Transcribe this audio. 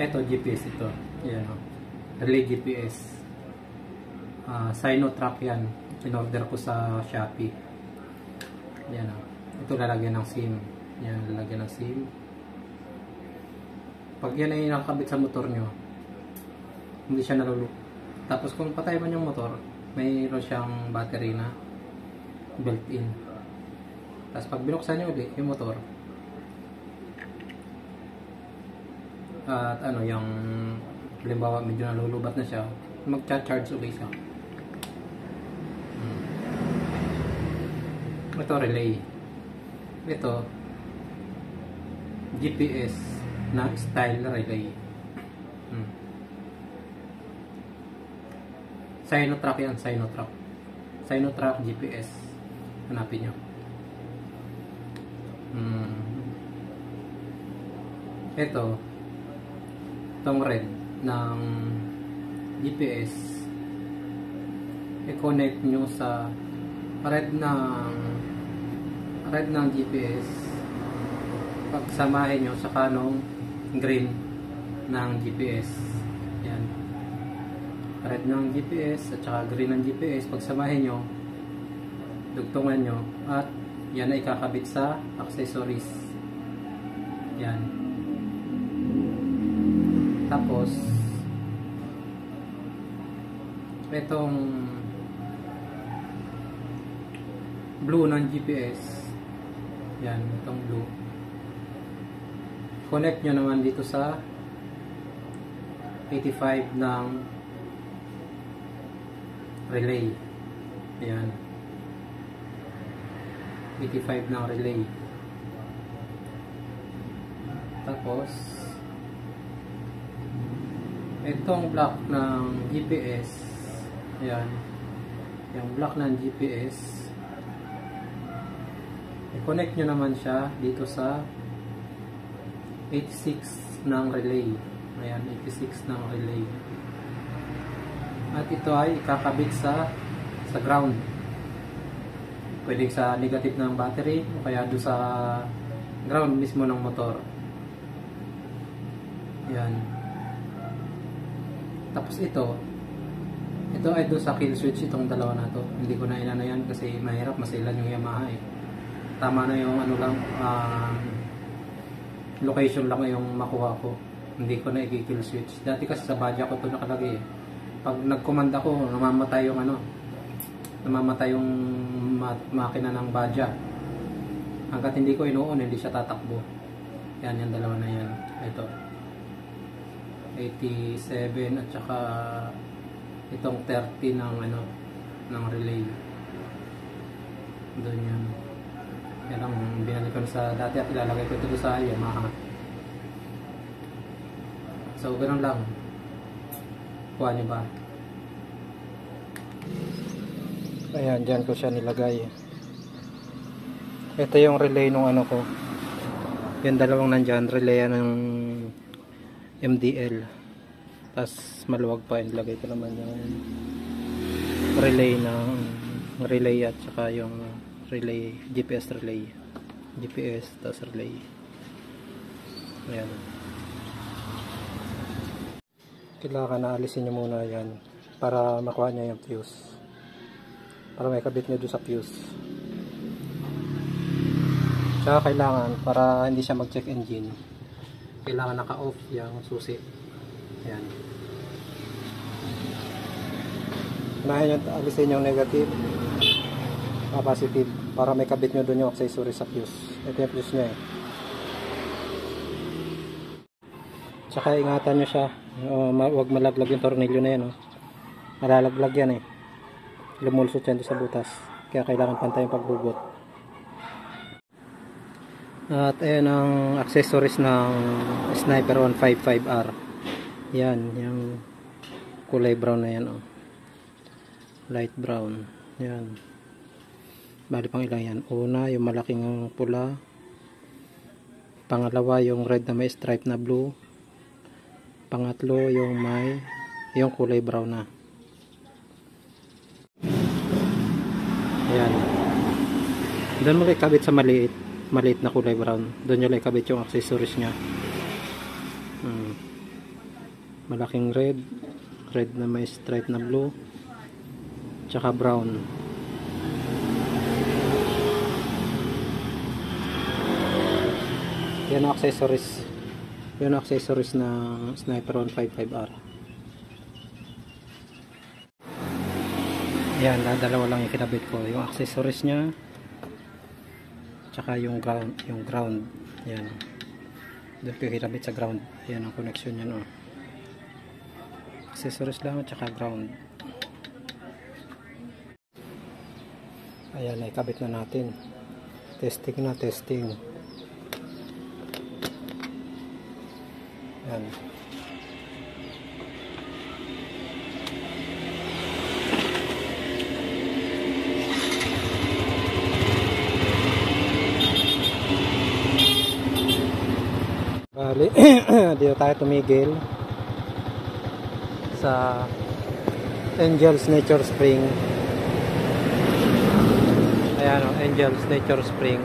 Ito, GPS ito. Yan o. Relay GPS. Sinotrack yan. In-order ko sa Shopee. Yan o. Ito lalagyan ng SIM. Yan, lalagyan ng SIM. Pag yan ay nakakabit sa motor nyo, hindi siya naluluk. Tapos kung patay man yung motor, mayroon siyang battery na built-in. Tapos pag binuksan nyo ulit yung motor, at ano, yung halimbawa medyo nalulubat na siya, mag-charge ulit siya. Ito relay. Ito GPS na style relay. Sinotrack yan, Sinotrack. Sinotrack GPS. Hanapin nyo. Ito, itong red ng GPS, i-connect nyo sa red ng GPS, pagsamahin nyo sa kanong green ng GPS. Yan, red ng GPS at saka green ng GPS, pagsamahin nyo, dugtungan nyo, at yan ay kakabit sa accessories. Yan. Tapos itong blue ng GPS, yan, itong blue, connect nyo naman dito sa 85 ng relay. Yan, 85 ng relay. Tapos itong block ng GPS, yan, yung block ng GPS, i-connect nyo naman siya dito sa 86 ng relay. Ayan, 86 ng relay. At ito ay ikakabit sa ground. Pwede sa negative ng battery o kaya doon sa ground mismo ng motor. Yan. Tapos ito ay doon sa kill switch, itong dalawa na to. Hindi ko na inano yan kasi mahirap, masilan yung Yamaha eh. Tama na yung ano lang, location lang yung makuha ko. Hindi ko na i-kill switch. Dati kasi sa badya ko ito nakalagay eh. Pag nag-command ako, namamatay yung ano, namamatay yung makina ng badya. Hanggat hindi ko inuon, hindi siya tatakbo. Yan, yung dalawa na yan. Ito 87 at saka itong 30 ng ano, ng relay. Doon yan. Yan ang binalikan sa dati at ilalagay ko ito sa Yamaha. So ganoon lang. Kuha nyo ba? Ayan, dyan ko siya nilagay. Ito yung relay nung ano ko. Yung dalawang nandyan, relay ng MDL. Tapos maluwag pa, ilagay ko naman yung relay ng relay at saka yung relay, GPS relay. GPS, tapos relay. Ayan. Kailangan na alisin nyo muna yan para makuha nyo yung fuse. Para may kabit nyo doon sa fuse. Tsaka kailangan, para hindi siya mag-check engine, kailangan naka-off yung susi. Ayan. Unahin nyo, alisin yung negative, positive, para may kabit nyo doon yung accessory sa fuse. Ito yung fuse nya eh. Tsaka ingatan nyo siya, huwag malaglag yung tornilyo na yan. Malalaglag yan eh. Lumulsot yan doon sa butas. Kaya kailangan pantay yung pagbubot. At ayan ang accessories ng Sniper 155R. Yan, yung kulay brown na yan. Light brown. Yan. Bali pang ilang yan. Una, yung malaking pula. Pangalawa, yung red na may stripe na blue. Pangatlo, yung kulay brown na. Ayan. Doon mo ikabit sa maliit na kulay brown. Doon nyo ikabit yung accessories nya. malaking red na may stripe na blue, tsaka brown. Yan ang accessories. Yan ang accessories ng Sniper 155R. Yan, dalawa lang yung kinabit ko. Yung accessories nya, tsaka yung ground. Yan. Doon ko kinabit sa ground. Yan ang connection nya, no. Accessories lang at tsaka ground. Ayan, ikabit na natin. Testing. Yan. Bali, dito tayo tumigil sa Angel's Nature Spring. Ayan o, Angel's Nature Spring.